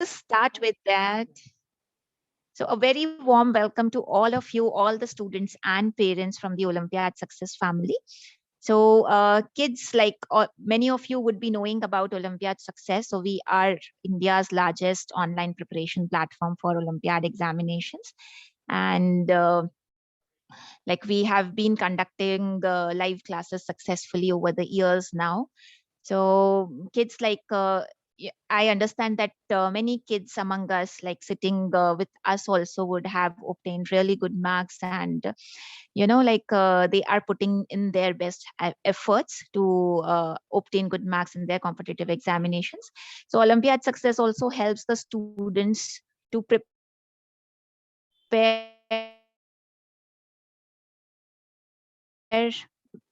to start with that. So a very warm welcome to all of you, all the students and parents from the Olympiad Success family. So kids, like many of you would be knowing about Olympiad Success. So we are India's largest online preparation platform for Olympiad examinations. And like we have been conducting live classes successfully over the years now. So kids, like I understand that many kids among us, like sitting with us also, would have obtained really good marks, and they are putting in their best efforts to obtain good marks in their competitive examinations. So Olympiad Success also helps the students to prepare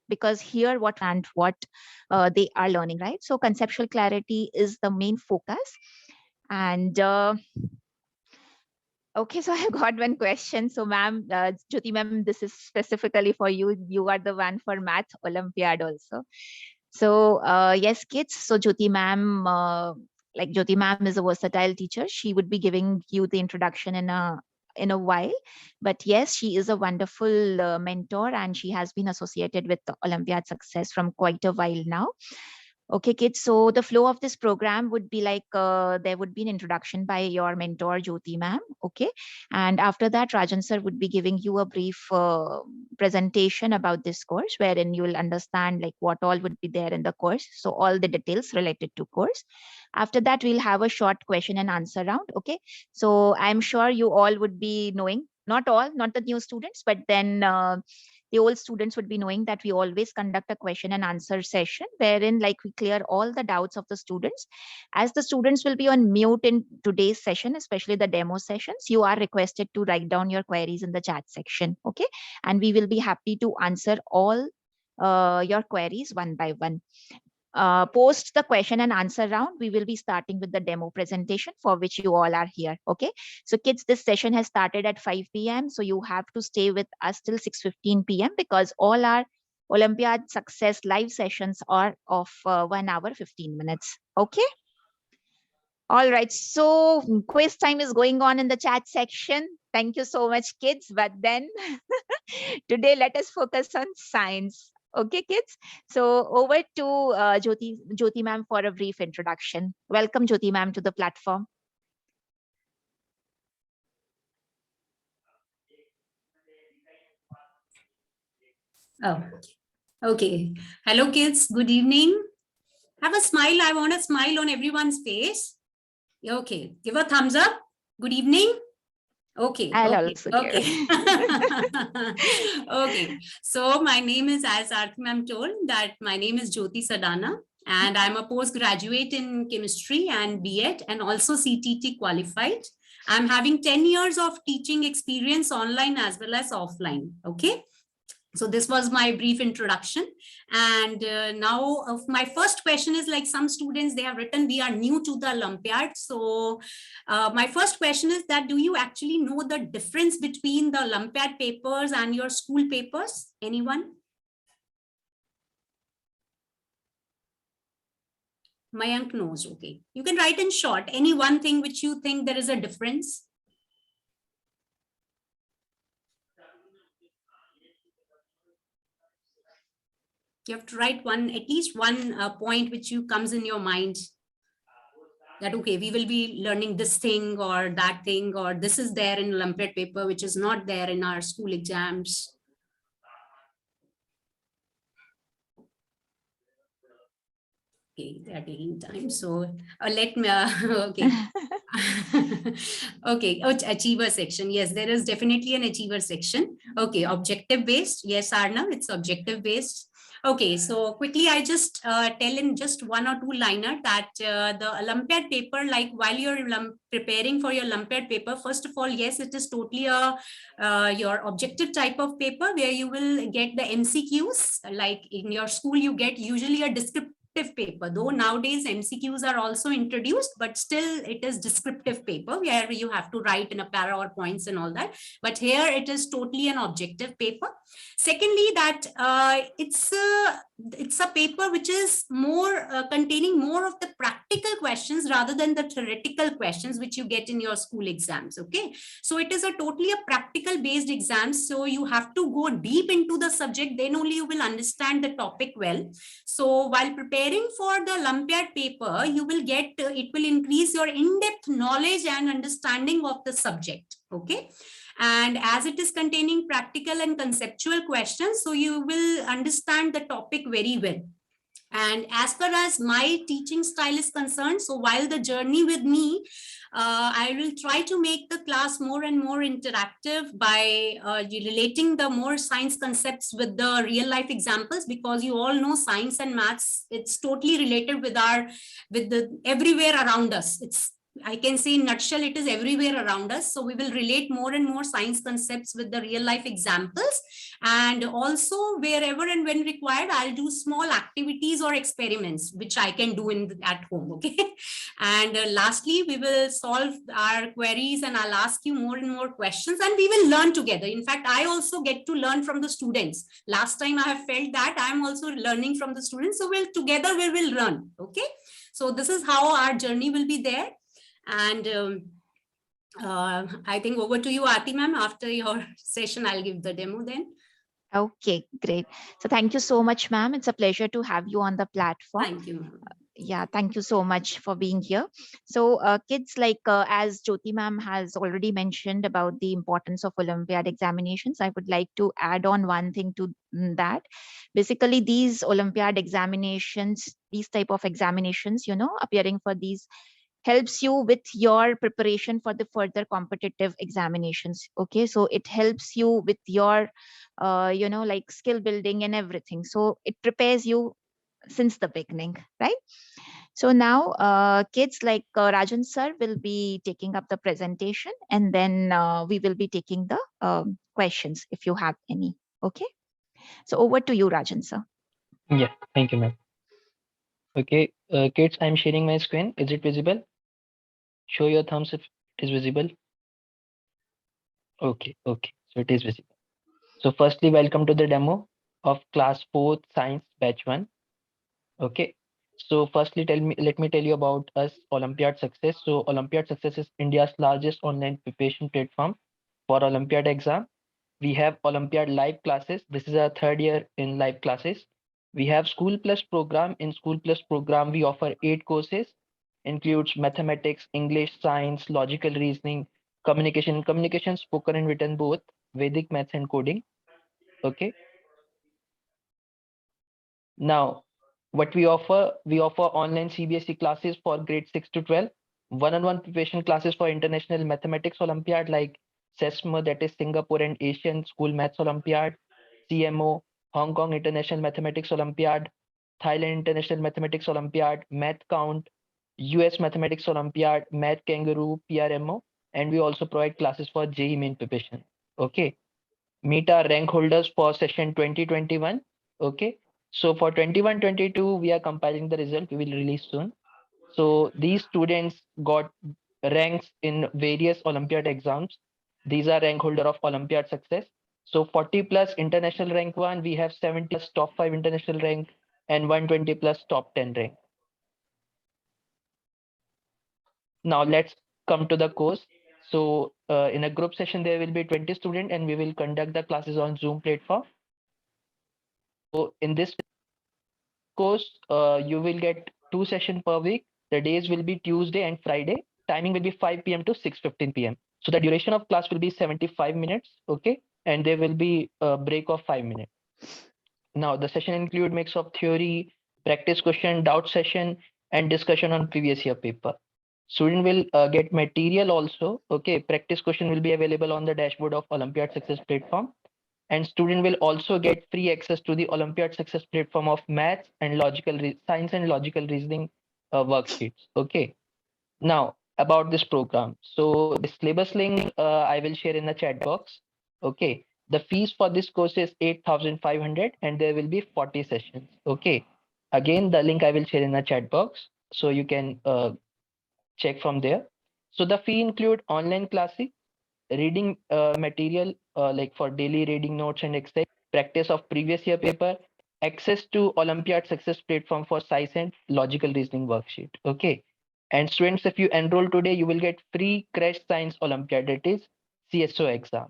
because here what and what they are learning, right? So conceptual clarity is the main focus. And okay, so I got one question. So ma'am, Jyoti ma'am, this is specifically for you. You are the one for Math Olympiad also. So yes, kids. So Jyoti ma'am, like Jyoti ma'am is a versatile teacher. She would be giving you the introduction in a while, but yes, she is a wonderful mentor, and she has been associated with the Olympiad Success from quite a while now. Okay, kids. So the flow of this program would be like there would be an introduction by your mentor, Jyoti ma'am. Okay. And after that, Rajan sir would be giving you a brief presentation about this course, wherein you will understand like what all would be there in the course. So all the details related to course. After that, we'll have a short question and answer round. Okay. So I'm sure you all would be knowing, not all, not the new students, but then the old students would be knowing that we always conduct a question and answer session wherein like we clear all the doubts of the students. As the students will be on mute in today's session, especially the demo sessions, you are requested to write down your queries in the chat section. Okay. And we will be happy to answer all your queries one by one. Post the question and answer round, we will be starting with the demo presentation for which you all are here. Okay. So kids, this session has started at 5 p.m. So you have to stay with us till 6:15 p.m. because all our Olympiad Success live sessions are of 1 hour, 15 minutes. Okay. All right. So quiz time is going on in the chat section. Thank you so much, kids. But then today, let us focus on science. Okay, kids. So over to Jyoti ma'am for a brief introduction. Welcome, Jyoti ma'am, to the platform. Oh, okay. Hello, kids. Good evening. Have a smile. I want a smile on everyone's face. Okay. Give a thumbs up. Good evening. Okay. I'll okay. also Okay. Okay. So my name is, as Arthi ma'am told, that my name is Jyoti Sadana, and I'm a postgraduate in chemistry and B.Ed and also CTT qualified. I'm having 10 years of teaching experience online as well as offline. Okay. So this was my brief introduction. And now my first question is, like some students, they have written, we are new to the Olympiad. So my first question is that, do you actually know the difference between the Olympiad papers and your school papers? Anyone? Mayank knows. Okay. You can write in short, any one thing which you think there is a difference. You have to write one, at least one point which you comes in your mind that, okay, we will be learning this thing or that thing, or this is there in Olympiad paper, which is not there in our school exams. Okay, they are taking time. So let me, okay. Okay, oh, achiever section. Yes, there is definitely an achiever section. Okay, objective based. Yes, Arnav, it's objective based. Okay, so quickly, I just tell in just one or two liner that the Olympiad paper, like while you're preparing for your Olympiad paper, first of all, yes, it is totally a your objective type of paper where you will get the MCQs. Like in your school, you get usually a descriptive paper, though nowadays MCQs are also introduced, but still it is descriptive paper where you have to write in a para or points and all that. But here it is totally an objective paper. Secondly, that it's a paper which is more containing more of the practical questions rather than the theoretical questions which you get in your school exams. Okay, so it is a totally a practical based exam, so you have to go deep into the subject, then only you will understand the topic well. So while preparing for the Olympiad paper, you will get it will increase your in-depth knowledge and understanding of the subject. Okay, and as it is containing practical and conceptual questions, so you will understand the topic very well. And as far as my teaching style is concerned, so while the journey with me, I will try to make the class more and more interactive by relating the more science concepts with the real life examples, because you all know science and maths, it's totally related with the everywhere around us. I can say in nutshell, it is everywhere around us. So we will relate more and more science concepts with the real life examples. And also wherever and when required, I'll do small activities or experiments, which I can do at home. Okay. And lastly, we will solve our queries and I'll ask you more and more questions and we will learn together. In fact, I also get to learn from the students. Last time I have felt that I'm also learning from the students. So together we will learn. Okay. So this is how our journey will be there. And I think over to you, Aarti ma'am. After your session, I'll give the demo then. Okay, great. So thank you so much, ma'am. It's a pleasure to have you on the platform. Thank you, ma'am. Yeah, thank you so much for being here. So kids, like as Jyoti ma'am has already mentioned about the importance of Olympiad examinations, I would like to add on one thing to that. Basically, these Olympiad examinations, these type of examinations, appearing for these helps you with your preparation for the further competitive examinations. Okay, so it helps you with your like skill building and everything, so it prepares you since the beginning, right? So now kids, like Rajan sir will be taking up the presentation, and then we will be taking the questions if you have any. Okay, so over to you, Rajan sir. Yeah, thank you, ma'am. Okay, kids, I'm sharing my screen. Is it visible? Show your thumbs if it is visible. Okay, so it is visible. So firstly, welcome to the demo of class 4th science batch 1. Okay, so firstly, let me tell you about us, Olympiad Success. So Olympiad Success is India's largest online preparation platform for Olympiad exam. We have Olympiad live classes. This is our 3rd year in live classes. We have School Plus program. In School Plus program, we offer 8 courses, includes mathematics, English, science, logical reasoning, communication, spoken and written both, Vedic maths and coding. Okay. Now, what we offer online CBSE classes for grade 6 to 12, one-on-one preparation classes for international mathematics Olympiad like SESMA, that is Singapore and Asian School Maths Olympiad, CMO, Hong Kong International Mathematics Olympiad, Thailand International Mathematics Olympiad, Math Count, US Mathematics Olympiad, Math Kangaroo, PRMO, and we also provide classes for JEE main preparation. Okay. Meet our rank holders for session 2021. Okay. So for 21-22, we are compiling the result. We will release soon. So these students got ranks in various Olympiad exams. These are rank holder of Olympiad Success. So 40 plus international rank 1, we have 70 plus top 5 international rank and 120 plus top 10 rank. Now let's come to the course. So in a group session, there will be 20 students and we will conduct the classes on Zoom platform. So in this course, you will get 2 sessions per week. The days will be Tuesday and Friday. Timing will be 5 p.m. to 6:15 p.m. So the duration of class will be 75 minutes. Okay. And there will be a break of 5 minutes. Now the session include mix of theory, practice question, doubt session, and discussion on previous year paper. Student will get material also. Okay. Practice question will be available on the dashboard of Olympiad Success platform. And student will also get free access to the Olympiad Success platform of maths and science and logical reasoning worksheets. Okay. Now about this program. So the syllabus link I will share in the chat box. Okay. The fees for this course is 8,500 and there will be 40 sessions. Okay. Again, the link I will share in the chat box, so you can check from there. So the fee include online classes, reading material like for daily reading notes and exercise, practice of previous year paper, access to Olympiad success platform for science and logical reasoning worksheet. Okay. And students, if you enroll today, you will get free crash science Olympiad, that is CSO exam.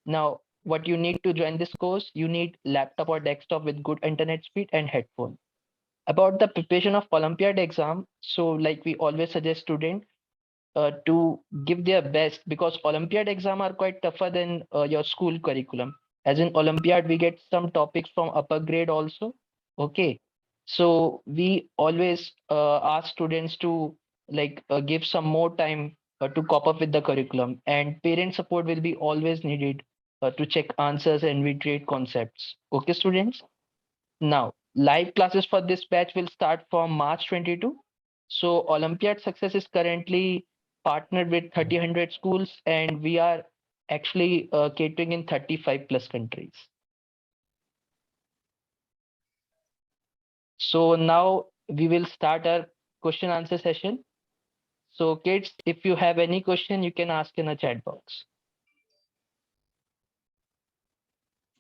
Now, what you need to join this course, you need laptop or desktop with good internet speed and headphone. About the preparation of Olympiad exam, so like we always suggest students to give their best, because Olympiad exam are quite tougher than your school curriculum. As in Olympiad, we get some topics from upper grade also. Okay, so we always ask students to give some more time to cope up with the curriculum, and parent support will be always needed to check answers and reiterate concepts. Okay, students. Now, live classes for this batch will start from March 22. So Olympiad Success is currently partnered with 3,000 schools, and we are actually catering in 35 plus countries. So now we will start our question answer session. So kids, if you have any question, you can ask in the chat box.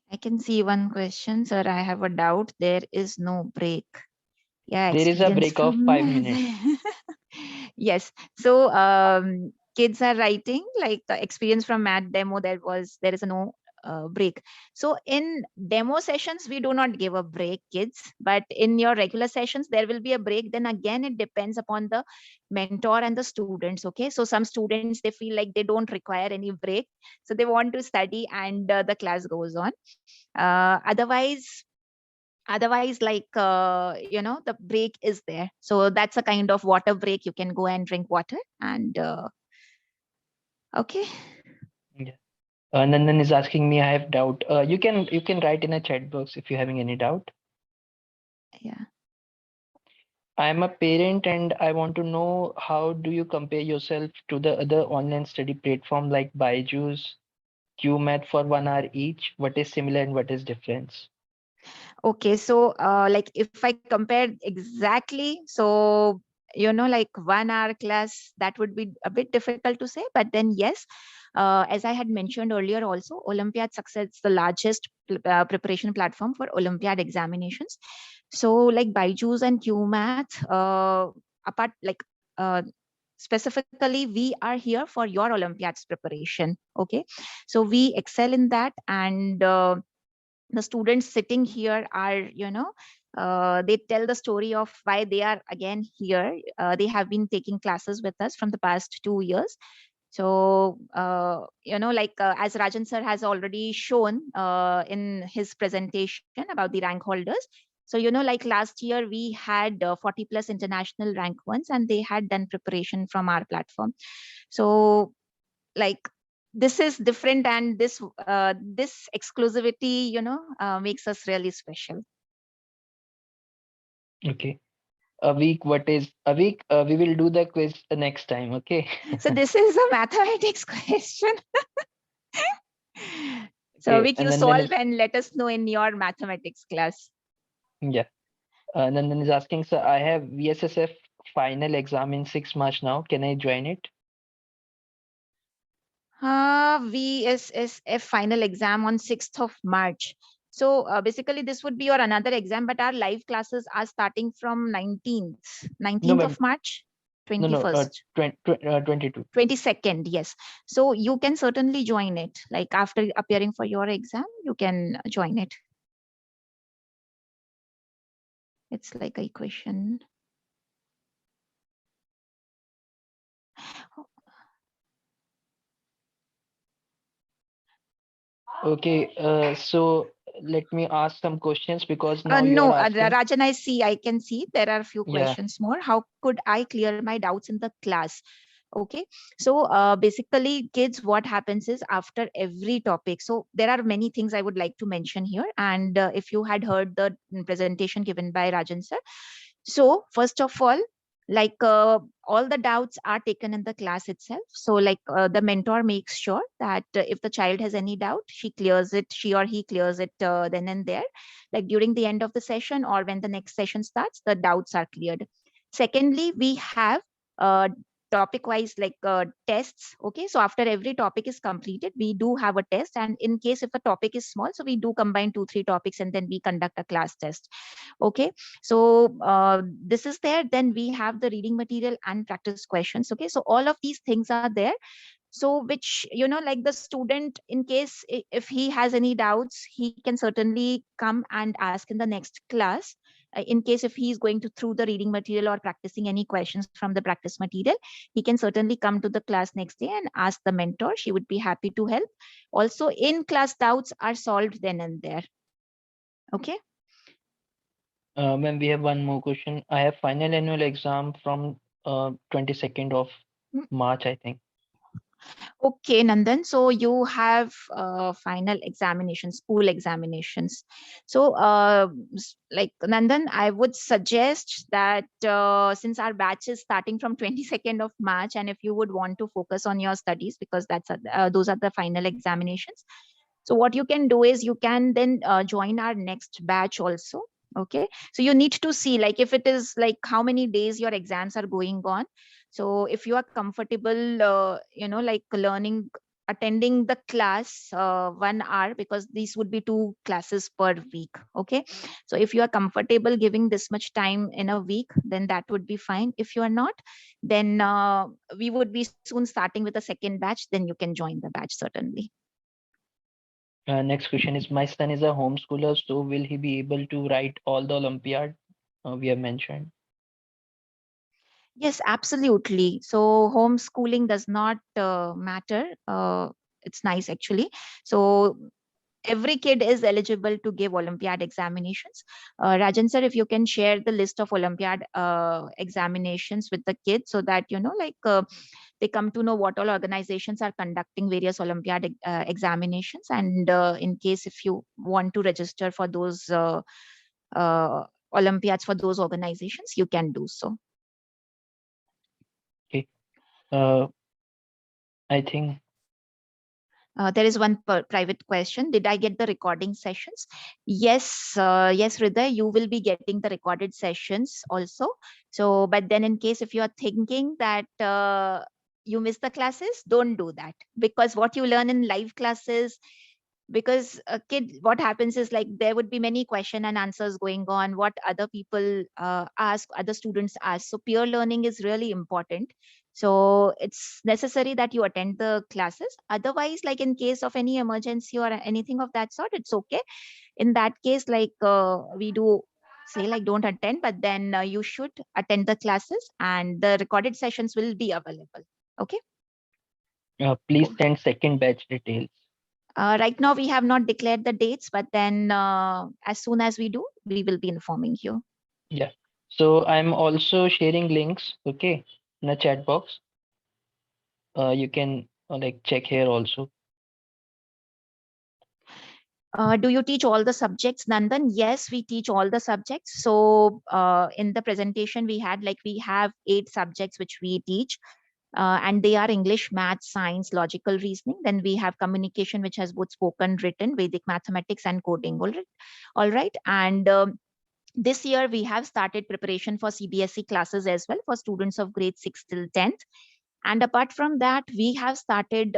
I can see one question, sir. I have a doubt. There is no break. Yeah, There is a experience break of from 5 minutes. Yes. So kids are writing like experience from math demo. There is a no break. So in demo sessions, we do not give a break, kids. But in your regular sessions, there will be a break. Then again, it depends upon the mentor and the students. Okay. So some students, they feel like they don't require any break. So they want to study and the class goes on. Otherwise, like the break is there, so that's a kind of water break. You can go and drink water and okay. Yeah. Nandan is asking me, I have doubt. You can write in a chat box if you're having any doubt. Yeah. I'm a parent and I want to know, how do you compare yourself to the other online study platform like Byju's, QMath for 1 hour each? What is similar and what is difference? Okay, so like if I compare exactly, so like 1 hour class, that would be a bit difficult to say, but then yes, as I had mentioned earlier also, Olympiad Success is the largest preparation platform for Olympiad examinations. So like Byju's and QMath, apart like specifically, we are here for your Olympiads preparation. Okay, so we excel in that, and the students sitting here are they tell the story of why they are again here. They have been taking classes with us from the past 2 years. So as Rajan sir has already shown in his presentation about the rank holders. So like last year we had 40 plus international rank ones, and they had done preparation from our platform. So like this is different, and this exclusivity makes us really special. Okay. A week, what is a week? We will do the quiz the next time. Okay. So this is a mathematics question. So Okay. which And you then solve is, and let us know in your mathematics class. yeah. Nandan is asking, sir, I have VSSF final exam in 6 March now. Can I join it? VSSF final exam on 6th of March. So basically this would be your another exam, but our live classes are starting from 19th No, of ma'am. March, No. 21st. 22. 22nd, yes. So you can certainly join it. Like after appearing for your exam, you can join it. It's like a question. Okay. So let me ask some questions, because now you are No, asking. Rajan, I can see there are a few Yeah. questions more. How could I clear my doubts in the class? Okay, so basically, kids, what happens is after every topic, so there are many things I would like to mention here. And if you had heard the presentation given by Rajan sir, so first of all, Like all the doubts are taken in the class itself. So like the mentor makes sure that if the child has any doubt, she or he clears it then and there, like during the end of the session or when the next session starts, the doubts are cleared. Secondly, we have topic wise like tests. Okay, so after every topic is completed, we do have a test, and in case if a topic is small, so we do combine 2-3 topics and then we conduct a class test. Okay, so this is there. Then we have the reading material and practice questions. Okay, so all of these things are there, so which like the student, in case if he has any doubts, he can certainly come and ask in the next class. In case if he is going to through the reading material or practicing any questions from the practice material, he can certainly come to the class next day and ask the mentor. She would be happy to help. Also, in class doubts are solved then and there. Okay. Ma'am, we have one more question. I have final annual exam from 22nd of March, I think. Okay, Nandan. So you have final examinations, school examinations. So, like Nandan, I would suggest that since our batch is starting from 22nd of March, and if you would want to focus on your studies, because those are the final examinations. So what you can do is you can then join our next batch also. Okay, so you need to see like if it is like how many days your exams are going on. So if you are comfortable like learning, attending the class 1 hour, because these would be 2 classes per week. Okay, so if you are comfortable giving this much time in a week, then that would be fine. If you are not, then we would be soon starting with a second batch, then you can join the batch certainly. Next question is, my son is a homeschooler, so will he be able to write all the Olympiad we have mentioned? Yes, absolutely. So homeschooling does not matter. It's nice actually. So every kid is eligible to give Olympiad examinations. Rajan sir, if you can share the list of Olympiad examinations with the kids, so that they come to know what all organizations are conducting various Olympiad examinations, and in case if you want to register for those uh, Olympiads for those organizations, you can do so. Okay. I think There is one private question. Did I get the recording sessions? Yes, yes, Hriday, you will be getting the recorded sessions also. So, but then in case if you are thinking that you miss the classes, don't do that, because what you learn in live classes, because a kid, what happens is like there would be many question and answers going on, what other people ask, other students ask. So peer learning is really important. So it's necessary that you attend the classes. Otherwise, like in case of any emergency or anything of that sort, it's okay. In that case, like we do say like don't attend, but then you should attend the classes and the recorded sessions will be available. Okay. please send second batch details. Right now, we have not declared the dates, but then as soon as we do, we will be informing you. Yeah. So I'm also sharing links, okay, in the chat box. You can like check here also. Do you teach all the subjects, Nandan? Yes, we teach all the subjects. So in the presentation we had, like we have 8 subjects which we teach. And they are English, math, science, logical reasoning. Then we have communication, which has both spoken, written, Vedic mathematics, and coding. All right. And this year we have started preparation for CBSE classes as well for students of grade 6 till 10th. And apart from that, we have started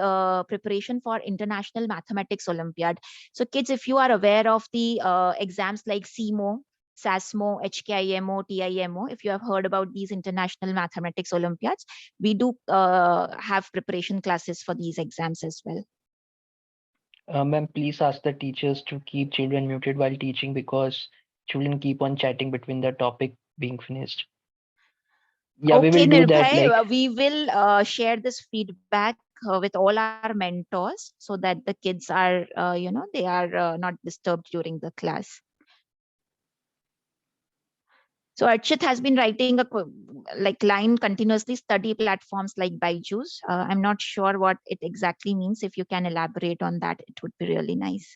preparation for International Mathematics Olympiad. So kids, if you are aware of the exams like CMO, SASMO, HKIMO, TIMO, if you have heard about these International Mathematics Olympiads, we do have preparation classes for these exams as well. Ma'am, please ask the teachers to keep children muted while teaching, because children keep on chatting between the topic being finished. Yeah, Okay, we will do that. Nirbhay, Like, we will share this feedback with all our mentors so that the kids are, they are not disturbed during the class. So Archit has been writing a like line continuously study platforms like Byju's. I'm not sure what it exactly means. If you can elaborate on that, it would be really nice.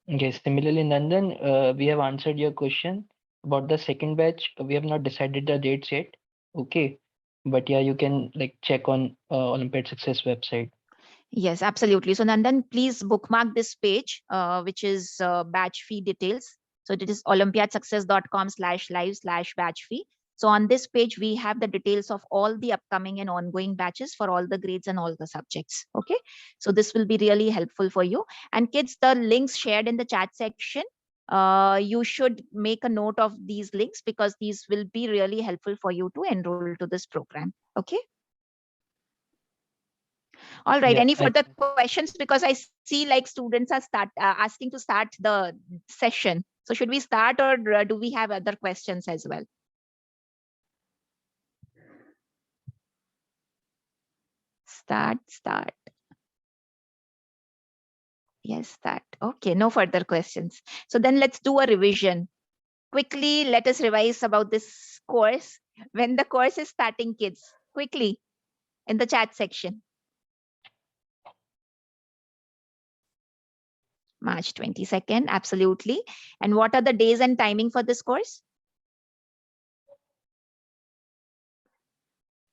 yes, similarly, Nandan, we have answered your question about the second batch. We have not decided the dates yet. Okay. But yeah, you can like check on Olympiad Success website. Yes, absolutely. So Nandan, please bookmark this page, which is batch fee details. So it is olympiadsuccess.com/live/batch fee. So on this page, we have the details of all the upcoming and ongoing batches for all the grades and all the subjects. Okay. So this will be really helpful for you. And kids, the links shared in the chat section, you should make a note of these links because these will be really helpful for you to enroll to this program. Okay. All right. Yeah, Any further questions? Because I see like students are asking to start the session. So should we start or do we have other questions as well? Start. Yes, start. Okay, no further questions. So then let's do a revision. Quickly, let us revise about this course. When the course is starting, kids, quickly in the chat section. March 22nd, absolutely. And what are the days and timing for this course?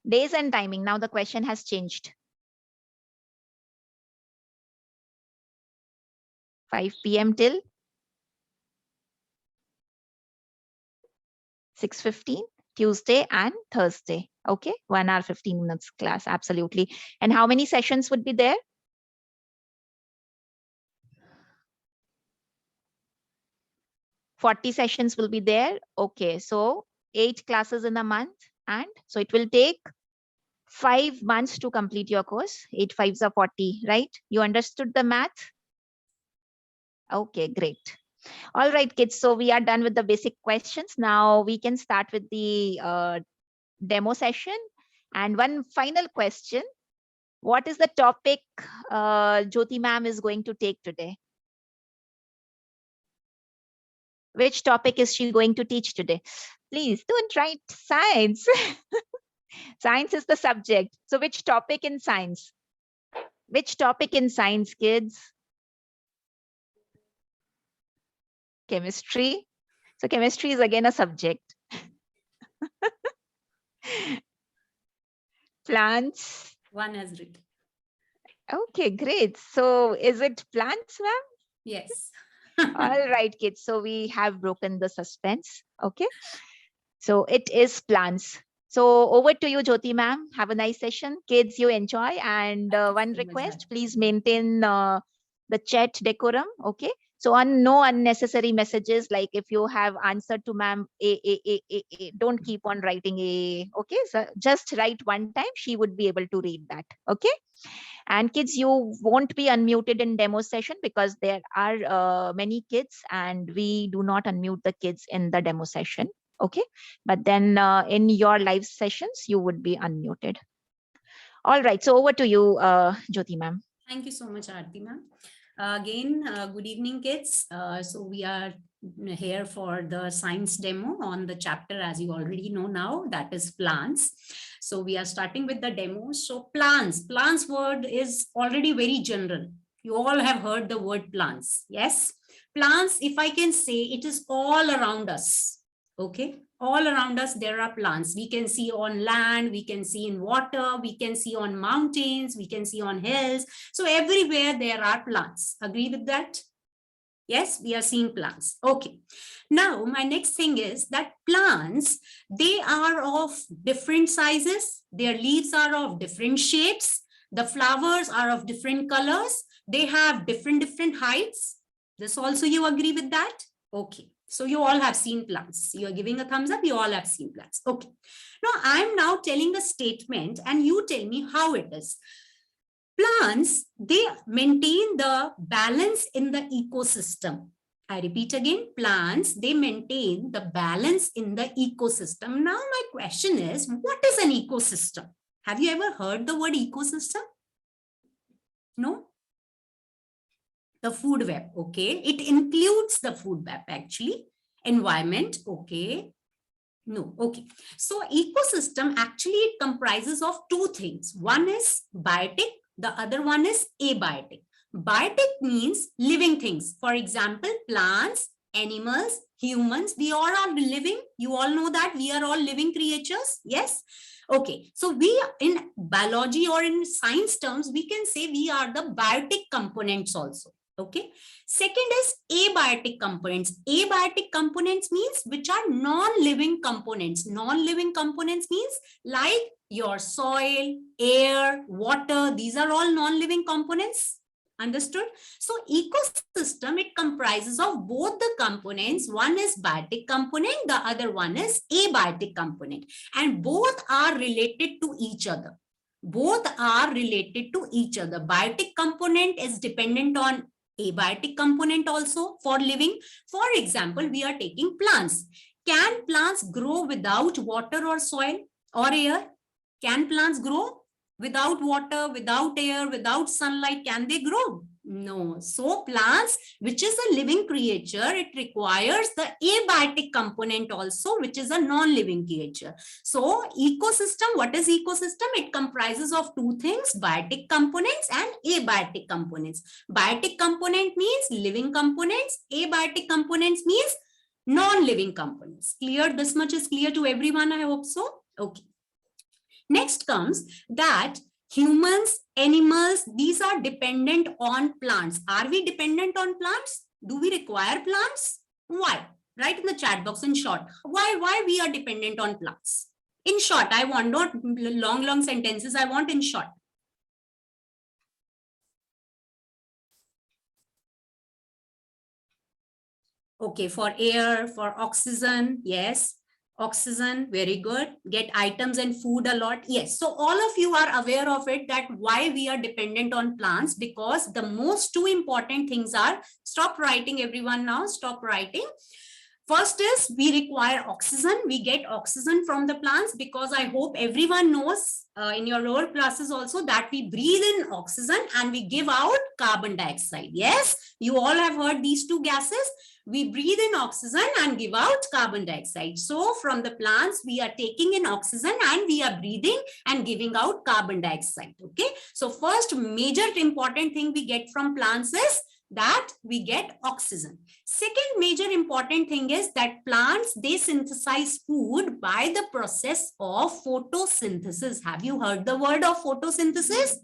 Days and timing. Now the question has changed. 5 p.m. till 6:15, Tuesday and Thursday. Okay, 1 hour, 15 minutes class. Absolutely. And how many sessions would be there? 40 sessions will be there. Okay, so 8 classes in a month. And so it will take 5 months to complete your course. 8 5s are 40, right? You understood the math? Okay, great. All right, kids. So we are done with the basic questions. Now we can start with the demo session. And one final question. What is the topic Jyoti ma'am is going to take today? Which topic is she going to teach today? Please don't write science. Science is the subject. So which topic in science? Which topic in science, kids? Chemistry. So chemistry is again a subject. Plants. One has written. Okay, great. So is it plants, ma'am? Yes. All right, kids. So we have broken the suspense. Okay. So it is plants. So over to you, Jyoti ma'am. Have a nice session. Kids, you enjoy. And one so much, request, Harsh. please maintain the chat decorum. Okay. So on no unnecessary messages, like if you have answered to ma'am, don't keep on writing a. Okay. So just write one time. She would be able to read that. Okay. And kids, you won't be unmuted in demo session because there are many kids and we do not unmute the kids in the demo session. Okay. But then in your live sessions, you would be unmuted. All right. So over to you, Jyoti ma'am. Thank you so much, Aarti ma'am. Again, good evening, kids. So we are here for the science demo on the chapter, as you already know now, that is plants. So we are starting with the demo. So plants word is already very general. You all have heard the word plants. Yes. Plants, if I can say, it is all around us. Okay. All around us, there are plants. We can see on land, we can see in water, we can see on mountains, we can see on hills. So everywhere there are plants. Agree with that? Yes, we are seeing plants. Okay. Now, my next thing is that plants, they are of different sizes. Their leaves are of different shapes. The flowers are of different colors. They have different heights. This also you agree with that? Okay. So you all have seen plants. You are giving a thumbs up. You all have seen plants. Okay. Now I'm now telling a statement and you tell me how it is. Plants, they maintain the balance in the ecosystem. I repeat again, plants, they maintain the balance in the ecosystem. Now my question is, what is an ecosystem? Have you ever heard the word ecosystem? No? The food web, okay. It includes the food web actually. Environment, okay. No, okay. So ecosystem actually it comprises of two things. One is biotic, the other one is abiotic. Biotic means living things. For example, plants, animals, humans, we all are living. You all know that we are all living creatures. Yes. Okay. So we, in biology or in science terms, we can say we are the biotic components also. Okay. Second is abiotic components. Abiotic components means which are non-living components. Non-living components means like your soil, air, water. These are all non-living components. Understood? So ecosystem, it comprises of both the components. One is biotic component, the other one is abiotic component, and both are related to each other. Both are related to each other. Biotic component is dependent on abiotic component also for living. For example, we are taking plants. Can plants grow without water or soil or air? Can plants grow? Without water, without air, without sunlight, can they grow? No. So plants, which is a living creature, it requires the abiotic component also, which is a non-living creature. So ecosystem, what is ecosystem? It comprises of two things, biotic components and abiotic components. Biotic component means living components. Abiotic components means non-living components. Clear? This much is clear to everyone, I hope so. Okay. Next comes that humans, animals, these are dependent on plants. Are we dependent on plants? Do we require plants? Why? Write in the chat box in short. Why we are dependent on plants? In short, I want not long sentences. I want in short. Okay, for air, for oxygen, yes. Oxygen, very good. Get items and food a lot. Yes. So all of you are aware of it, that why we are dependent on plants, because the most two important things are, stop writing everyone now, stop writing. First is we require oxygen. We get oxygen from the plants because I hope everyone knows in your lower classes also that we breathe in oxygen and we give out carbon dioxide. Yes, you all have heard these two gases. We breathe in oxygen and give out carbon dioxide. So from the plants, we are taking in oxygen and we are breathing and giving out carbon dioxide. Okay. So first major important thing we get from plants is that we get oxygen. Second major important thing is that plants, they synthesize food by the process of photosynthesis. Have you heard the word of photosynthesis?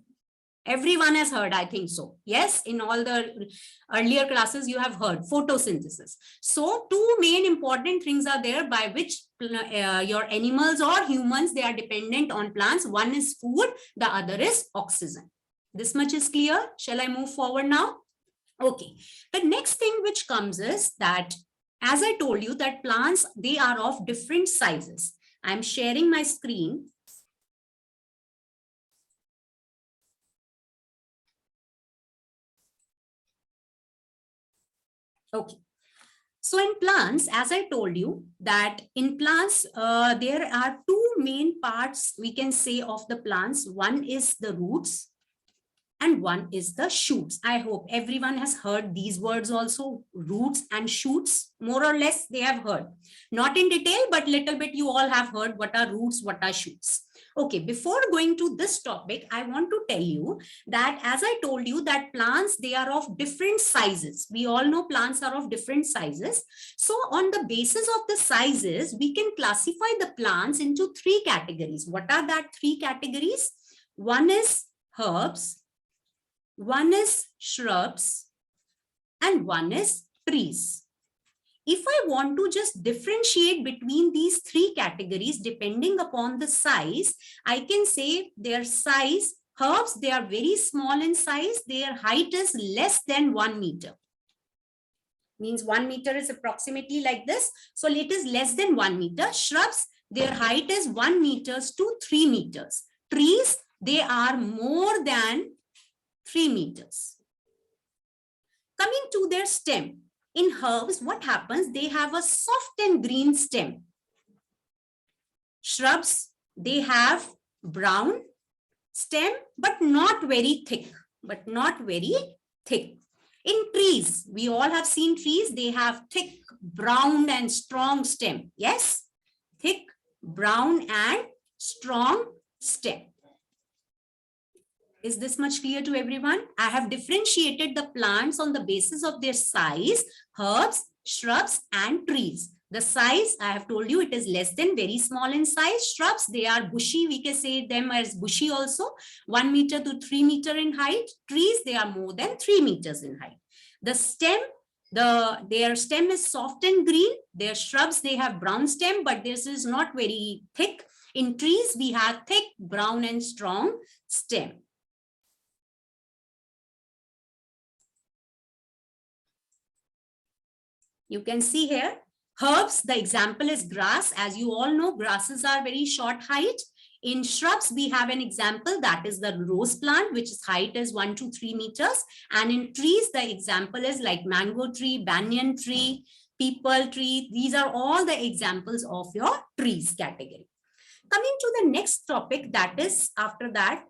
Everyone has heard, I think so. Yes, in all the earlier classes, you have heard photosynthesis. So two main important things are there by which your animals or humans, they are dependent on plants. One is food, the other is oxygen. This much is clear. Shall I move forward now? Okay. The next thing which comes is that, as I told you, that plants, they are of different sizes. I'm sharing my screen. Okay. So in plants, as I told you, that in plants, there are two main parts we can say of the plants. One is the roots and one is the shoots. I hope everyone has heard these words also, roots and shoots, more or less they have heard. Not in detail, but little bit you all have heard what are roots, what are shoots. Okay, before going to this topic, I want to tell you that, as I told you, that plants, they are of different sizes. We all know plants are of different sizes. So on the basis of the sizes, we can classify the plants into three categories. What are that three categories? One is herbs, one is shrubs, and one is trees. If I want to just differentiate between these three categories depending upon the size, I can say their size. Herbs, they are very small in size. Their height is less than 1 meter. Means 1 meter is approximately like this. So it is less than 1 meter. Shrubs, their height is 1 meters to 3 meters. Trees, they are more than 3 meters. Coming to their stem. In herbs, what happens? They have a soft and green stem. Shrubs, they have brown stem, but not very thick. In trees, we all have seen trees. They have thick, brown and strong stem. Yes, thick, brown and strong stem. Is this much clear to everyone? I have differentiated the plants on the basis of their size, herbs, shrubs, and trees. The size, I have told you, it is less than very small in size. Shrubs, they are bushy. We can say them as bushy also, 1 meter to 3 meter in height. Trees, they are more than 3 meters in height. The stem, their stem is soft and green. Their shrubs, they have brown stem, but this is not very thick. In trees, we have thick, brown, and strong stem. You can see here, herbs, the example is grass. As you all know, grasses are very short height. In shrubs, we have an example, that is the rose plant, which is height is 1 to 3 meters. And in trees, the example is like mango tree, banyan tree, peepal tree. These are all the examples of your trees category. Coming to the next topic, that is after that,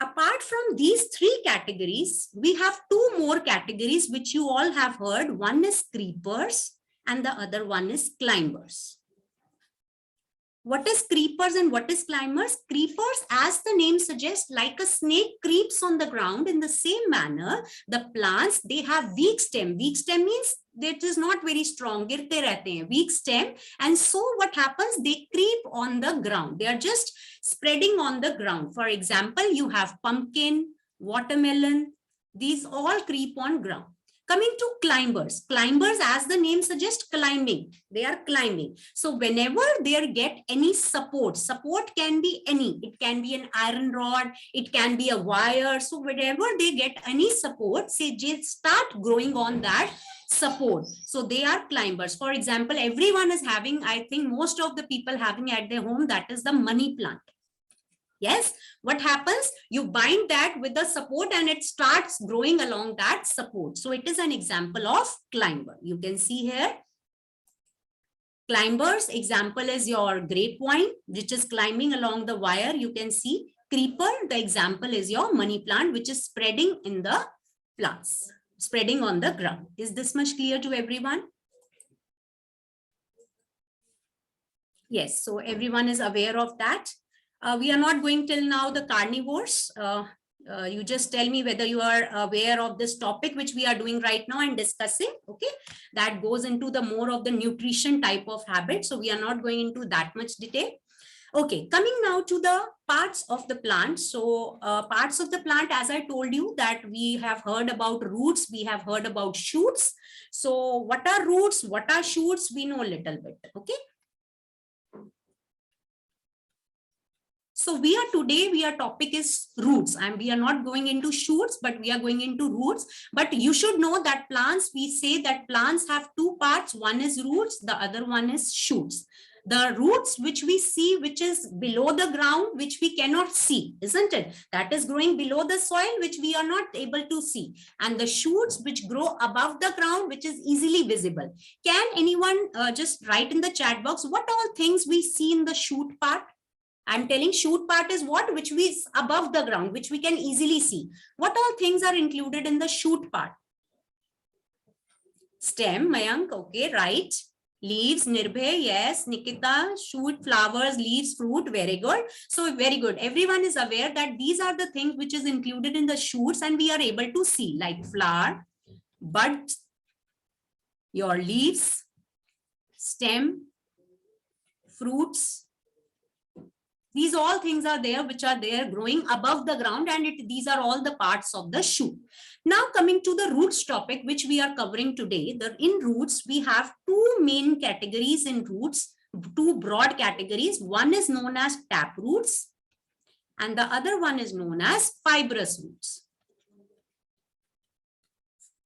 apart from these 3 categories, we have 2 more categories which you all have heard. One is creepers and the other one is climbers. What is creepers and what is climbers? Creepers, as the name suggests, like a snake creeps on the ground, in the same manner, the plants, they have weak stem. Weak stem means it is not very strong, girte rehte hain, weak stem. And so what happens? They creep on the ground. They are just spreading on the ground. For example, you have pumpkin, watermelon, these all creep on ground. Coming to climbers. Climbers, as the name suggests, climbing. They are climbing. So whenever they get any support, support can be any. It can be an iron rod. It can be a wire. So whenever they get any support, say they start growing on that support. So they are climbers. For example, everyone is having, I think most of the people having at their home, that is the money plant. Yes, what happens? You bind that with the support and it starts growing along that support. So it is an example of climber. You can see here. Climbers example is your grapevine, which is climbing along the wire. You can see creeper. The example is your money plant, which is spreading in the plants, spreading on the ground. Is this much clear to everyone? Yes, so everyone is aware of that. We are not going till now the carnivores. You just tell me whether you are aware of this topic which we are doing right now and discussing. Okay, that goes into the more of the nutrition type of habit. So we are not going into that much detail. Okay, coming now to the parts of the plant. So parts of the plant, as I told you, that we have heard about roots, we have heard about shoots. So what are roots? What are shoots? We know a little bit. Okay. So our topic is roots, and we are not going into shoots, but we are going into roots. But you should know that plants, we say that plants have 2 parts. One is roots, the other one is shoots. The roots which we see, which is below the ground, which we cannot see, isn't it? That is growing below the soil, which we are not able to see. And the shoots which grow above the ground, which is easily visible. Can anyone just write in the chat box, what all things we see in the shoot part? I'm telling shoot part is what? Which is above the ground, which we can easily see. What all things are included in the shoot part? Stem, Mayank, okay, right. Leaves, Nirbhay, yes. Nikita, shoot, flowers, leaves, fruit, very good. So very good. Everyone is aware that these are the things which is included in the shoots and we are able to see, like flower, bud, your leaves, stem, fruits. These all things are there, which are there growing above the ground, and these are all the parts of the shoot. Now coming to the roots topic, which we are covering today. In roots, we have 2 main categories in roots, 2 broad categories. One is known as tap roots, and the other one is known as fibrous roots.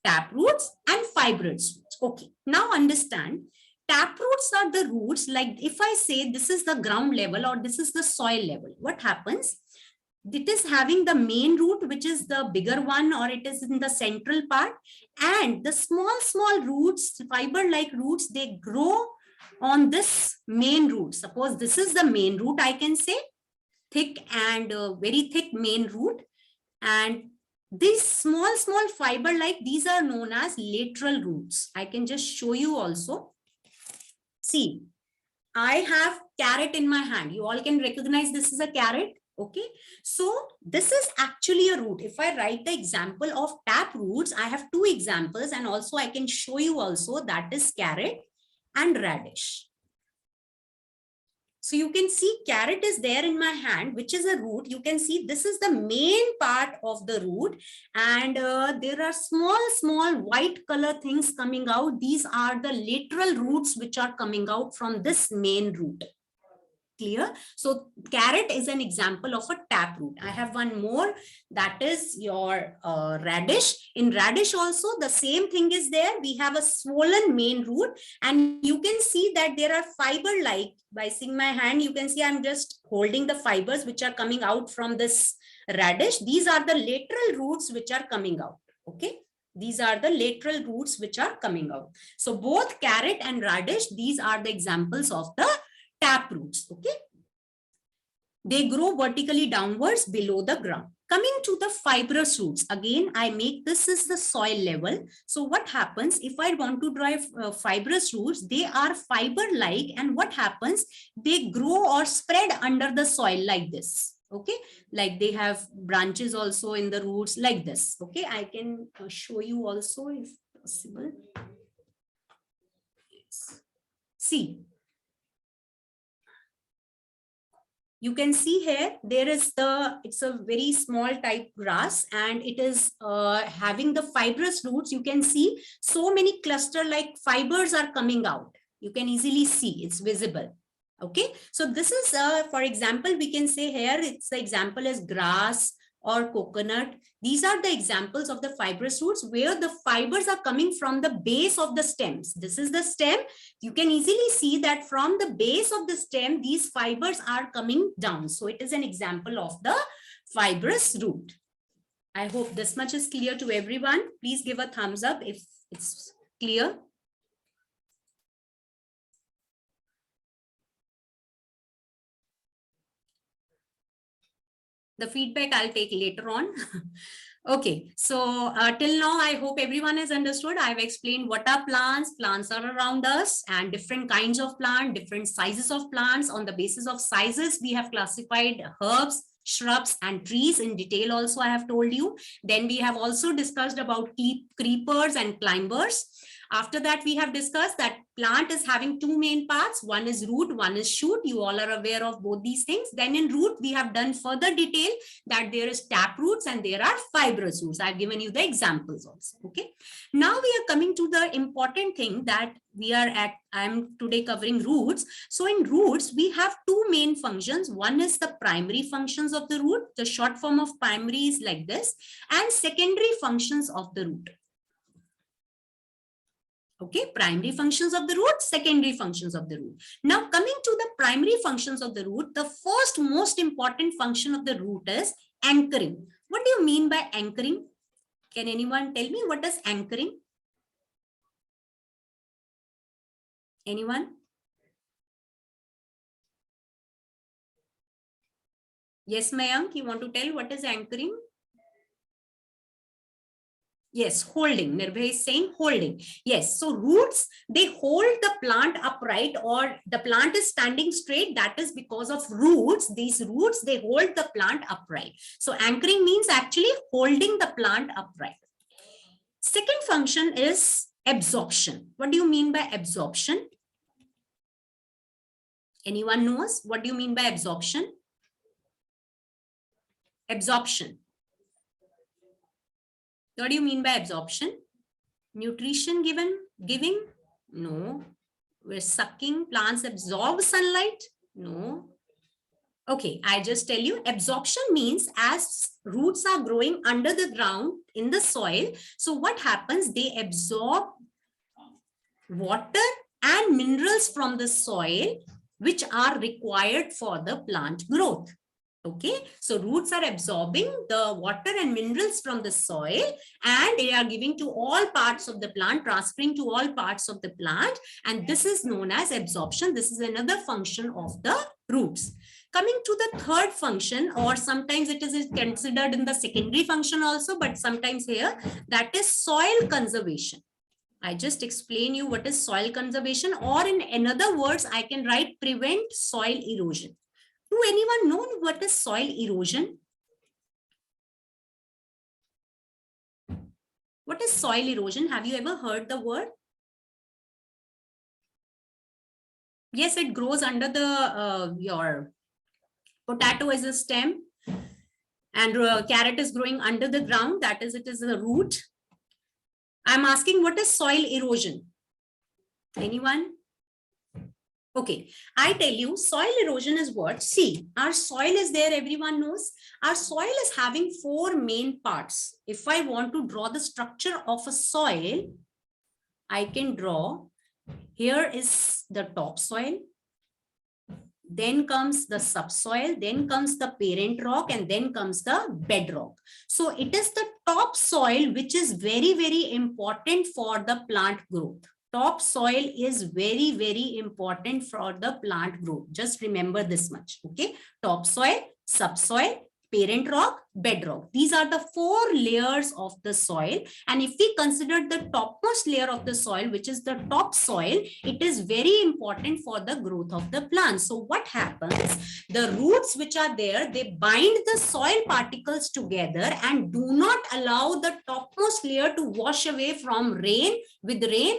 Tap roots and fibrous roots. Okay, now understand. Tap roots are the roots, like if I say this is the ground level or this is the soil level, what happens? It is having the main root, which is the bigger one, or it is in the central part. And the small roots, fiber-like roots, they grow on this main root. Suppose this is the main root, I can say, thick and very thick main root. And these small fiber-like, these are known as lateral roots. I can just show you also. See, I have carrot in my hand. You all can recognize this is a carrot. Okay, so this is actually a root. If I write the example of tap roots, I have two examples, and also I can show you also, that is carrot and radish. So you can see carrot is there in my hand, which is a root. You can see this is the main part of the root, and there are small white color things coming out. These are the lateral roots which are coming out from this main root. Clear? So carrot is an example of a tap root. I have one more, that is your radish. In radish also the same thing is there. We have a swollen main root, and you can see that there are fiber like, by seeing my hand, you can see I'm just holding the fibers which are coming out from this radish. These are the lateral roots which are coming out. Okay. These are the lateral roots which are coming out. So both carrot and radish, these are the examples of the tap roots. Okay, they grow vertically downwards below the ground. Coming to the fibrous roots, again I make this is the soil level. So what happens if I want to drive fibrous roots? They are fiber like, and what happens, they grow or spread under the soil like this. Okay, like they have branches also in the roots like this. Okay, I can show you also if possible. Yes. See, you can see here, there is it's a very small type grass, and it is having the fibrous roots. You can see so many cluster like fibers are coming out. You can easily see, it's visible. Okay, so this is, for example, we can say here, it's the example as grass or coconut. These are the examples of the fibrous roots where the fibers are coming from the base of the stems. This is the stem. You can easily see that from the base of the stem, these fibers are coming down. So it is an example of the fibrous root. I hope this much is clear to everyone. Please give a thumbs up if it's clear. The feedback I'll take later on. Okay, so till now, I hope everyone has understood. I've explained what are plants. Plants are around us, and different kinds of plant, different sizes of plants. On the basis of sizes, we have classified herbs, shrubs, and trees in detail also, I have told you. Then we have also discussed about creepers and climbers. After that, we have discussed that plant is having two main parts. One is root, one is shoot. You all are aware of both these things. Then in root, we have done further detail that there is tap roots and there are fibrous roots. I've given you the examples also. Okay. Now we are coming to the important thing that we are at. I'm today covering roots. So in roots, we have two main functions. One is the primary functions of the root. The short form of primary is like this, and secondary functions of the root. Okay, primary functions of the root, secondary functions of the root. Now coming to the primary functions of the root, the first most important function of the root is anchoring. What do you mean by anchoring? Can anyone tell me what is anchoring? Anyone? Yes, Mayank, you want to tell what is anchoring? Yes, holding. Nirbhay is saying holding. Yes, so roots, they hold the plant upright, or the plant is standing straight. That is because of roots. These roots, they hold the plant upright. So anchoring means actually holding the plant upright. Second function is absorption. What do you mean by absorption? Anyone knows? What do you mean by absorption? Absorption. What do you mean by absorption? Nutrition giving? No. We're sucking. Plants absorb sunlight? No. Okay, I just tell you, absorption means as roots are growing under the ground in the soil. So what happens? They absorb water and minerals from the soil, which are required for the plant growth. Okay, so roots are absorbing the water and minerals from the soil, and they are giving to all parts of the plant, transferring to all parts of the plant, and this is known as absorption. This is another function of the roots. Coming to the third function, or sometimes it is considered in the secondary function also, but sometimes here, that is soil conservation. I just explain you what is soil conservation, or in other words, I can write prevent soil erosion. Do anyone know what is soil erosion? What is soil erosion? Have you ever heard the word? Yes, it grows under the your potato is a stem, and carrot is growing under the ground. That is, it is a root. I'm asking, what is soil erosion? Anyone? Okay, I tell you, soil erosion is what? See, our soil is there, everyone knows. Our soil is having 4 main parts. If I want to draw the structure of a soil, I can draw. Here is the topsoil. Then comes the subsoil, then comes the parent rock, and then comes the bedrock. So it is the topsoil which is very, very important for the plant growth. Topsoil is very, very important for the plant growth. Just remember this much, okay? Topsoil, subsoil, parent rock, bedrock. These are the 4 layers of the soil. And if we consider the topmost layer of the soil, which is the topsoil, it is very important for the growth of the plant. So what happens? The roots which are there, they bind the soil particles together and do not allow the topmost layer to wash away from rain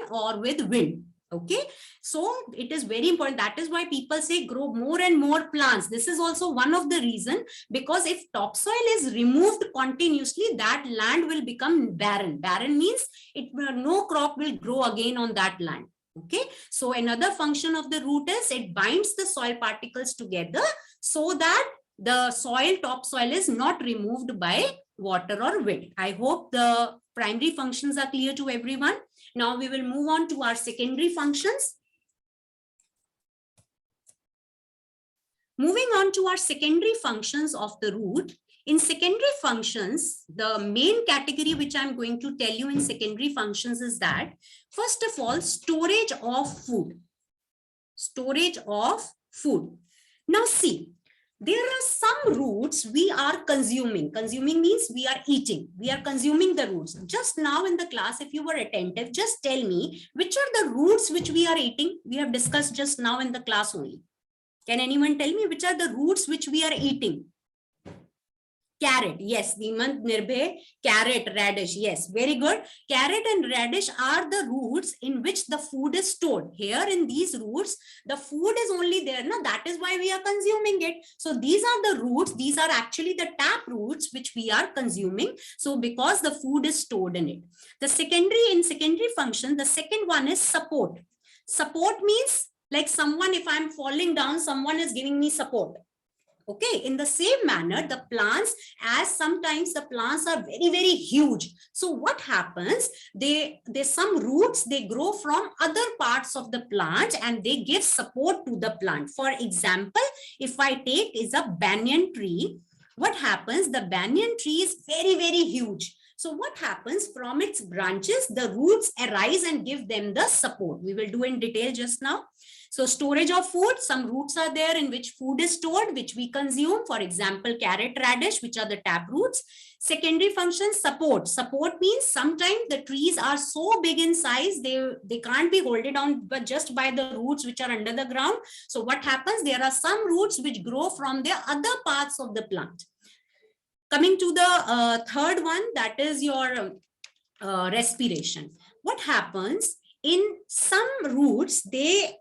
or with wind. Okay, so it is very important. That is why people say grow more and more plants. This is also one of the reasons, because if topsoil is removed continuously, that land will become barren. Barren means no crop will grow again on that land. Okay, so another function of the root is it binds the soil particles together so that the topsoil is not removed by water or wind. I hope the primary functions are clear to everyone. Now we will move on to our secondary functions. Moving on to our secondary functions of the root. In secondary functions, the main category which I'm going to tell you in secondary functions is that, first of all, storage of food. Storage of food. Now see, there are some roots we are consuming. Consuming means we are eating. We are consuming the roots. Just now in the class, if you were attentive, just tell me which are the roots which we are eating. We have discussed just now in the class only. Can anyone tell me which are the roots which we are eating? Carrot, yes. Dimant, Nirbhay, carrot, radish, yes. Very good. Carrot and radish are the roots in which the food is stored. Here in these roots, the food is only there. Now that is why we are consuming it. So these are the roots. These are actually the tap roots which we are consuming. So because the food is stored in it. In secondary function, the second one is support. Support means like someone, if I'm falling down, someone is giving me support. Okay, in the same manner, the plants, as sometimes the plants are very, very huge. So what happens? Some roots, they grow from other parts of the plant and they give support to the plant. For example, if I take is a banyan tree, what happens? The banyan tree is very, very huge. So what happens? From its branches, the roots arise and give them the support. We will do in detail just now. So storage of food, some roots are there in which food is stored, which we consume. For example, carrot, radish, which are the tap roots. Secondary function, support. Support means sometimes the trees are so big in size, they can't be holded on but just by the roots which are under the ground. So what happens? There are some roots which grow from the other parts of the plant. Coming to the third one, that is your respiration. What happens? In some roots, they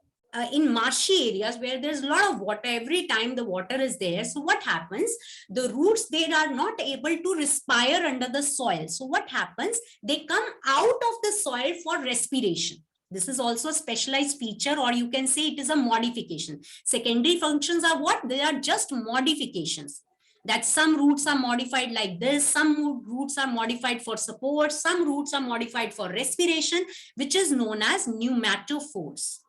in marshy areas where there's a lot of water, every time the water is there. So what happens? The roots, they are not able to respire under the soil. So what happens? They come out of the soil for respiration. This is also a specialized feature, or you can say it is a modification. Secondary functions are what? They are just modifications. That some roots are modified like this, some roots are modified for support, some roots are modified for respiration, which is known as pneumatophores.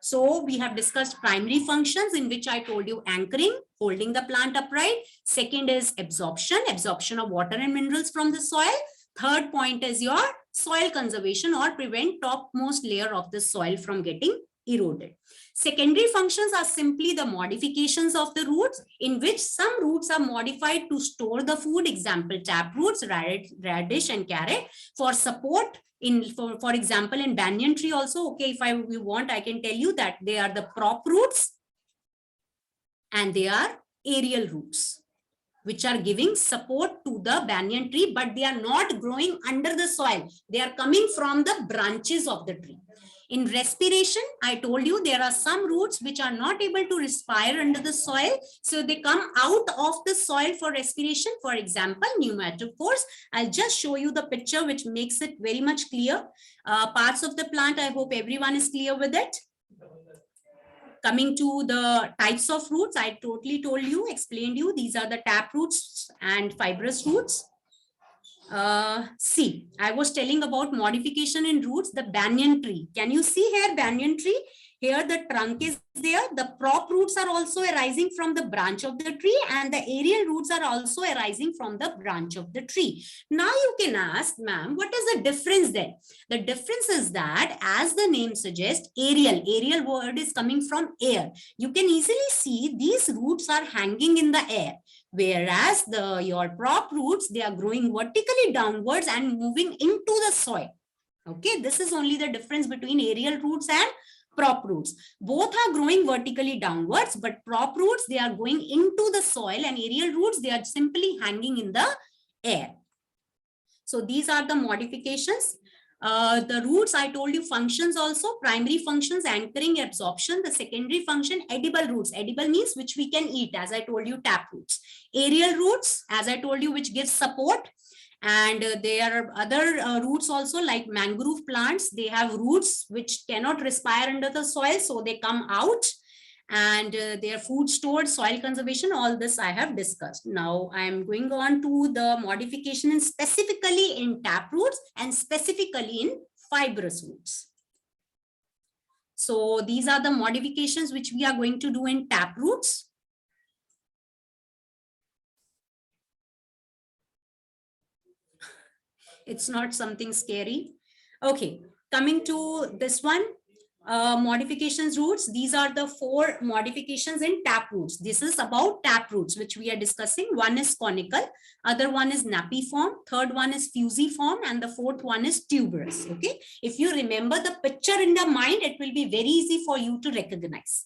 So we have discussed primary functions, in which I told you anchoring, holding the plant upright. Second is absorption of water and minerals from the soil. Third point is your soil conservation, or prevent topmost layer of the soil from getting eroded. Secondary functions are simply the modifications of the roots, in which some roots are modified to store the food. Example, tap roots, radish and carrot. For support, For example, in banyan tree also, okay, if we want, I can tell you that they are the prop roots and they are aerial roots, which are giving support to the banyan tree, but they are not growing under the soil. They are coming from the branches of the tree. In respiration, I told you there are some roots which are not able to respire under the soil. So they come out of the soil for respiration. For example, pneumatophores. I'll just show you the picture which makes it very much clear. Parts of the plant, I hope everyone is clear with it. Coming to the types of roots, I totally told you, explained you, these are the tap roots and fibrous roots. See, I was telling about modification in roots, the banyan tree. Can you see here banyan tree? Here the trunk is there. The prop roots are also arising from the branch of the tree, and the aerial roots are also arising from the branch of the tree. Now you can ask, ma'am, what is the difference there? The difference is that, as the name suggests, aerial word is coming from air. You can easily see these roots are hanging in the air, whereas your prop roots, they are growing vertically downwards and moving into the soil. Okay, this is only the difference between aerial roots and prop roots. Both are growing vertically downwards, but prop roots, they are going into the soil, and aerial roots, they are simply hanging in the air. So these are the modifications. The roots, I told you, functions also, primary functions, anchoring, absorption. The secondary function, edible roots. Edible means which we can eat, as I told you, tap roots. Aerial roots, as I told you, which gives support. And there are other roots also, like mangrove plants. They have roots which cannot respire under the soil, so they come out, and their food stored, soil conservation, all this I have discussed. Now I am going on to the modification in specifically in tap roots and specifically in fibrous roots. So these are the modifications which we are going to do in tap roots. It's not something scary. Okay, coming to this one, modifications roots. These are the 4 modifications in tap roots. This is about tap roots, which we are discussing. One is conical, other one is nappy form, third one is fusiform, and the fourth one is tuberous. Okay, if you remember the picture in the mind, it will be very easy for you to recognize.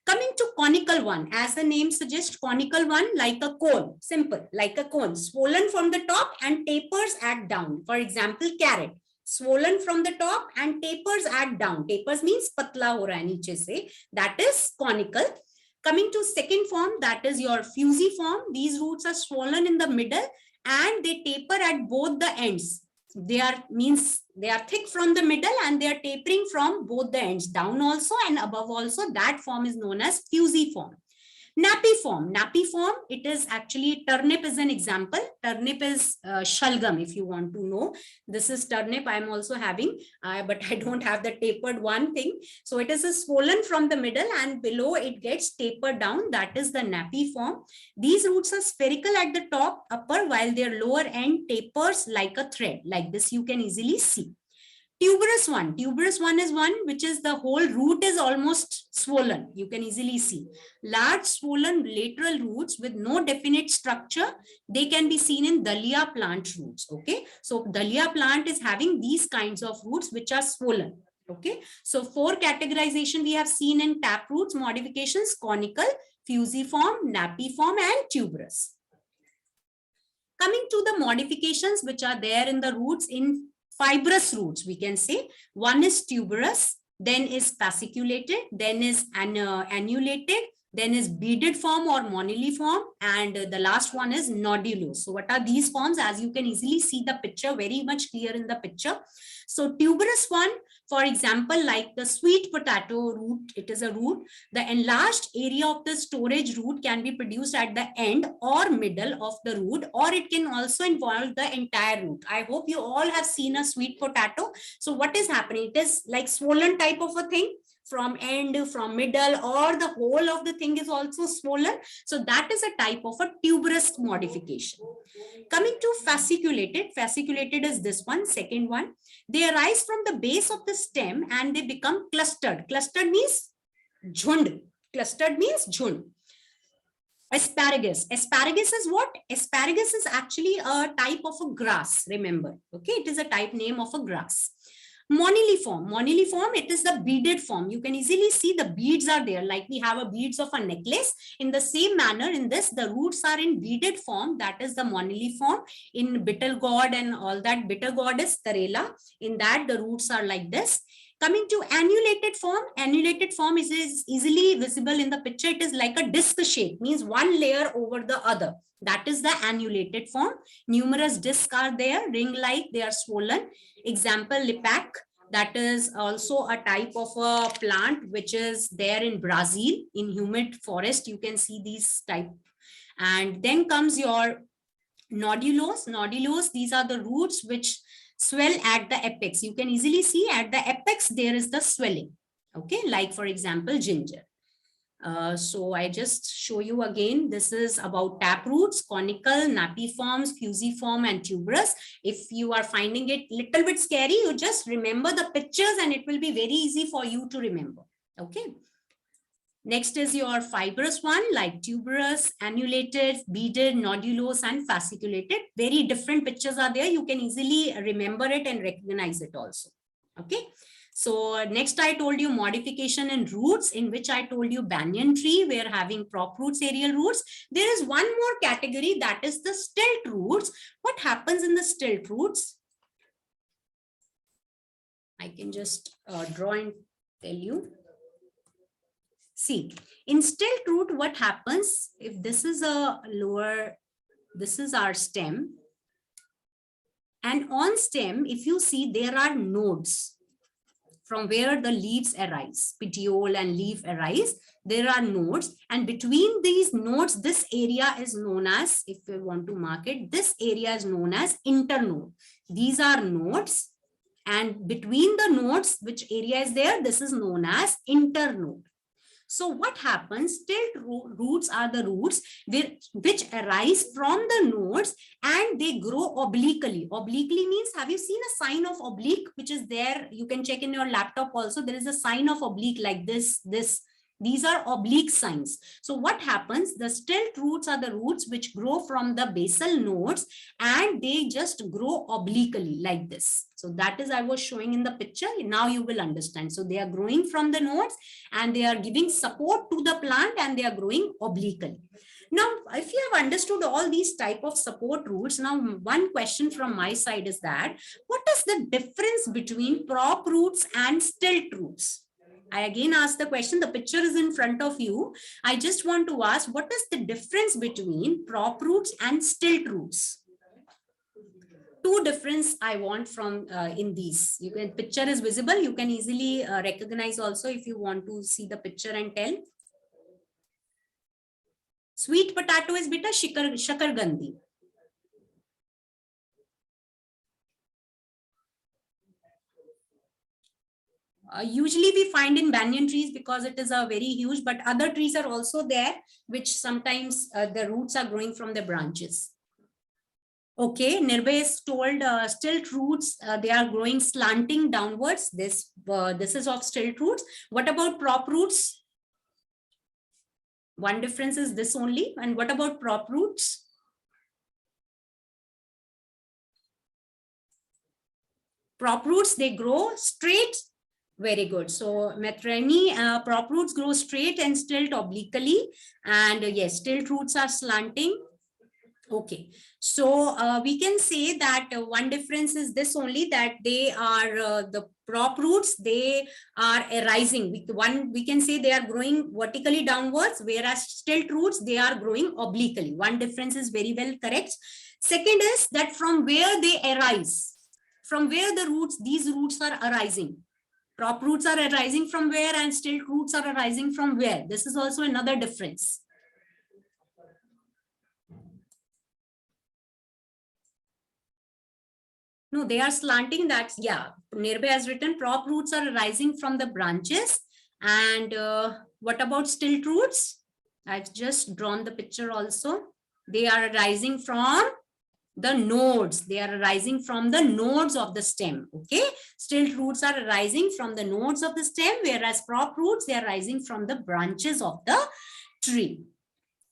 Coming to conical one, as the name suggests, conical one, like a cone, simple, like a cone, swollen from the top and tapers at down. For example, carrot, swollen from the top and tapers at down. Tapers means patla ho raha hai niche se. That is conical. Coming to second form, that is your fusiform. These roots are swollen in the middle and they taper at both the ends. They are thick from the middle and they are tapering from both the ends, down also and above also. That form is known as fusiform. Nappy form, it is actually, turnip is an example. Turnip is shalgam, if you want to know. This is turnip I am also having, but I don't have the tapered one thing. So it is a swollen from the middle and below it gets tapered down. That is the nappy form. These roots are spherical at the top, upper, while their lower end tapers like a thread. Like this you can easily see. Tuberous one is one which is the whole root is almost swollen. You can easily see large swollen lateral roots with no definite structure. They can be seen in dahlia plant roots. Okay, so dahlia plant is having these kinds of roots which are swollen. Okay, so 4 categorization we have seen in tap roots modifications: conical, fusiform, nappy form, and tuberous. Coming to the modifications which are there in the roots in fibrous roots, we can say one is tuberous, then is fasciculated, then is annulated, then is beaded form or monolith form, and the last one is nodulose. So what are these forms? As you can easily see the picture, very much clear in the picture. So tuberous one, for example, like the sweet potato root, it is a root. The enlarged area of the storage root can be produced at the end or middle of the root, or it can also involve the entire root. I hope you all have seen a sweet potato. So what is happening? It is like swollen type of a thing. From end, from middle, or the whole of the thing is also swollen. So that is a type of a tuberous modification. Coming to fasciculated is this one, second one. They arise from the base of the stem and they become clustered. Clustered means jhund. Clustered means jhund. Asparagus. Asparagus is what? Asparagus is actually a type of a grass, remember. Okay, it is a type name of a grass. Monolith form. Monolith form, it is the beaded form. You can easily see the beads are there, like we have a beads of a necklace. In the same manner, in this, the roots are in beaded form. That is the monolith form. In bitter gourd and all that, bitter gourd is Tarela. In that, the roots are like this. Coming to annulated form is easily visible in the picture. It is like a disc shape, means one layer over the other. That is the annulated form. Numerous discs are there, ring-like, they are swollen. Example, lipac, that is also a type of a plant which is there in Brazil, in humid forest. You can see these type. And then comes your nodulose. Nodulose, these are the roots which swell at the apex. You can easily see at the apex there is the swelling. Okay, like for example, ginger. So I just show you again. This is about taproots, conical, napiforms, fusiform, and tuberous. If you are finding it little bit scary, you just remember the pictures and it will be very easy for you to remember. Okay. Next is your fibrous one, like tuberous, annulated, beaded, nodulose, and fasciculated. Very different pictures are there. You can easily remember it and recognize it also. Okay. So next I told you modification in roots, in which I told you banyan tree, we're having prop roots, aerial roots. There is one more category, that is the stilt roots. What happens in the stilt roots? I can just draw and tell you. See, in stilt root, what happens if this is a lower, this is our stem. And on stem, if you see, there are nodes from where the leaves arise, petiole and leaf arise. There are nodes, and between these nodes, this area is known as, if you want to mark it, this area is known as internode. These are nodes, and between the nodes, which area is there, this is known as internode. So what happens, stilt roots are the roots which arise from the nodes and they grow obliquely. Obliquely means, have you seen a sign of oblique which is there? You can check in your laptop also. There is a sign of oblique like this. These are oblique signs. So what happens, the stilt roots are the roots which grow from the basal nodes and they just grow obliquely like this. So that is I was showing in the picture. Now you will understand. So they are growing from the nodes and they are giving support to the plant and they are growing obliquely. Now, if you have understood all these type of support roots, now one question from my side is that, what is the difference between prop roots and stilt roots? I again ask the question, the picture is in front of you. I just want to ask, what is the difference between prop roots and stilt roots? Two difference I want from in these. You can, picture is visible. You can easily recognize also if you want to see the picture and tell. Sweet potato is beta shakargandhi. Usually we find in banyan trees because it is a very huge, but other trees are also there, which sometimes the roots are growing from the branches. Okay, Nirbhay is told stilt roots, they are growing slanting downwards. This is of stilt roots. What about prop roots? One difference is this only. And what about prop roots? Prop roots, they grow straight. Very good. So Matrani, prop roots grow straight and stilt obliquely. And yes, stilt roots are slanting. Okay, so we can say that one difference is this only, that they are the prop roots, they are arising. We can say they are growing vertically downwards, whereas stilt roots, they are growing obliquely. One difference is very well correct. Second is that from where they arise, from where the roots, these roots are arising. Prop roots are arising from where and stilt roots are arising from where. This is also another difference. No, they are slanting. That's, yeah, Nirbhay has written prop roots are arising from the branches. And what about stilt roots? I've just drawn the picture also. They are arising from the nodes. They are arising from the nodes of the stem. Okay, stilt roots are arising from the nodes of the stem, whereas prop roots, they are rising from the branches of the tree.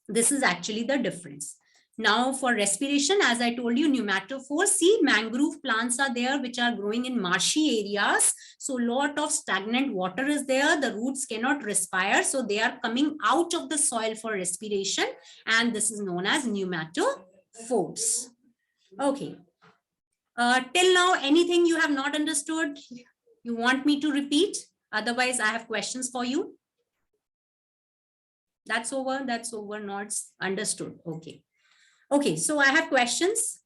This is actually the difference. Now for respiration, as I told you, pneumatophores, see, mangrove plants are there which are growing in marshy areas. So lot of stagnant water is there. The roots cannot respire. So they are coming out of the soil for respiration. And this is known as pneumatophores. Okay. Till now, anything you have not understood, you want me to repeat? Otherwise, I have questions for you. That's over, not understood. Okay. Okay, so I have questions.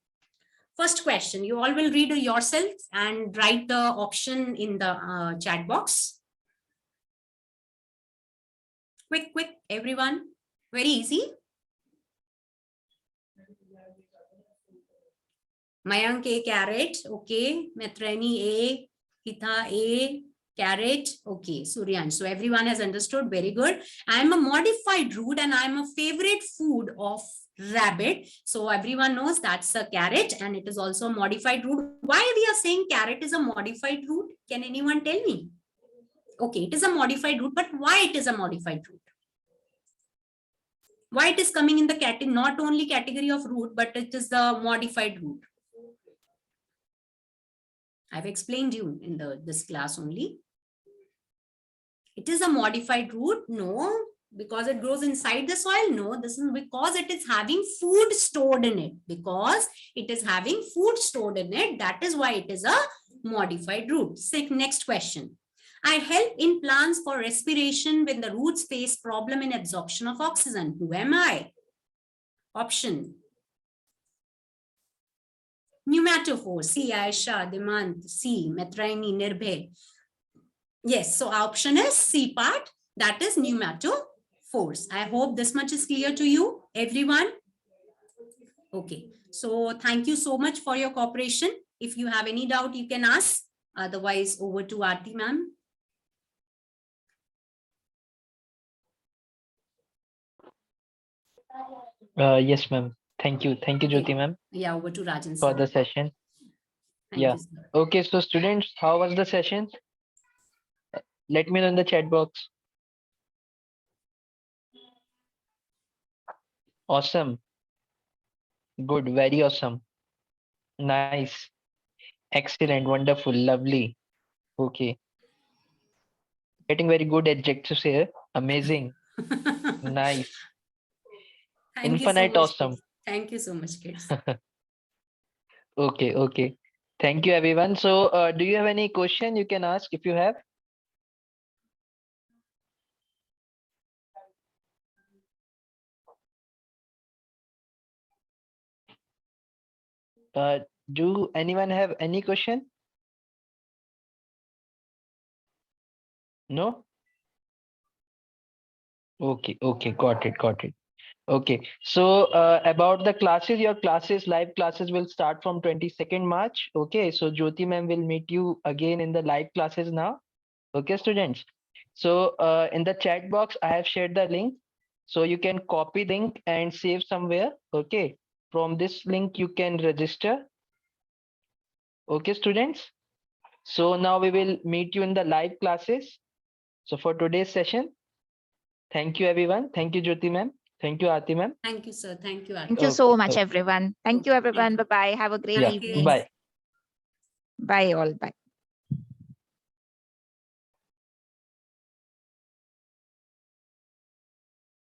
First question, you all will read yourself and write the option in the chat box. Quick, everyone. Very easy. Mayank A, carrot. Okay. Metrani A, Hitha A, carrot. Okay, Suryan. So everyone has understood. Very good. I am a modified root and I am a favorite food of rabbit. So everyone knows that's a carrot and it is also a modified root. Why we are saying carrot is a modified root? Can anyone tell me? Okay, it is a modified root, but why it is a modified root? Why it is coming in the category, not only category of root, but it is the modified root? I've explained you in this class only. It is a modified root? No. Because it grows inside the soil? No, this is because it is having food stored in it. Because it is having food stored in it, that is why it is a modified root. Next question. I help in plants for respiration when the roots face problem in absorption of oxygen. Who am I? Option. Pneumatophore. C. Aisha, Dimant. C. Metraini, Nirbhay. Yes, so our option is C part. That is pneumatophores. I hope this much is clear to you, everyone. Okay, so thank you so much for your cooperation. If you have any doubt, you can ask. Otherwise, over to Aarti ma'am. Yes, ma'am. Thank you, Jyoti ma'am. Yeah, over to Rajan for sir. the session. Thank Yeah. you, sir. Okay, so students, how was the session? Let me know in the chat box. Awesome. Good, very awesome. Nice. Excellent, wonderful, lovely. Okay. Getting very good adjectives here. Amazing. Nice. Thank Infinite you so much, awesome. kids. Thank you so much, kids. Okay. Thank you, everyone. So, do you have any question you can ask if you have? Do anyone have any question? No? Okay, got it. Okay, so about the classes, your live classes will start from 22nd March. Okay, so Jyoti ma'am will meet you again in the live classes now. Okay, students. So in the chat box, I have shared the link. So you can copy the link and save somewhere. Okay, from this link, you can register. Okay, students. So now we will meet you in the live classes. So for today's session, thank you, everyone. Thank you, Jyoti ma'am. Thank you, Aarti ma'am. Thank you, sir. Thank you, Aarti. Thank you so much, everyone. Thank you, everyone. Bye-bye. Have a great Yeah, evening. bye. Bye all. Bye.